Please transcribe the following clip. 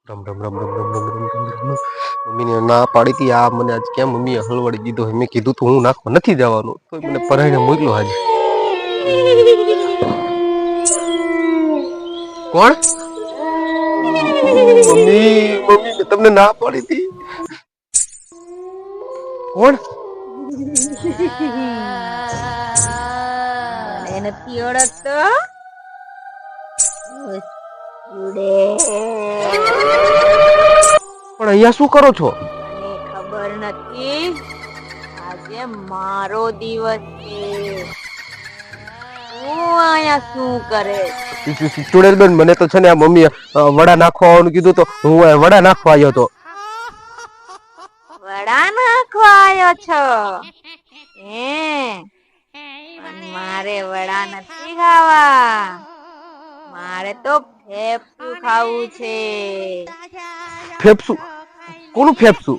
રમ રમ રમ રમ રમ રમ રમ રમ રમ. મમ્મીને ના પાડી હતી આ મને આજ કેમ મમ્મીએ હલવાડી દીધો મેં કીધું તું હું નાખવા નથી જવાનું તો મને પરાઈને મોકલો આજ. કોણ? મમ્મી મમ્મી મેં તમને ના પાડી હતી. કોણ? મને નથી ઓળખતો. ઉડે. પણ અહીંયા શું કરો છો? તને ખબર નથી આજે મારો દિવસ છે. તું અહીંયા શું કરે? ચુડેલ બેન મને તો છે ને આ મમ્મી વડા નાખવા આવવાનું કીધું તો હું વડા નાખવા આવ્યો હતો. વડા નાખવા આવ્યો છો? હે પણ મારે વડા નથી ખાવા. મારે તો ફેફસું ખાવું છે. ફેફસુ? કોનું ફેફસુ?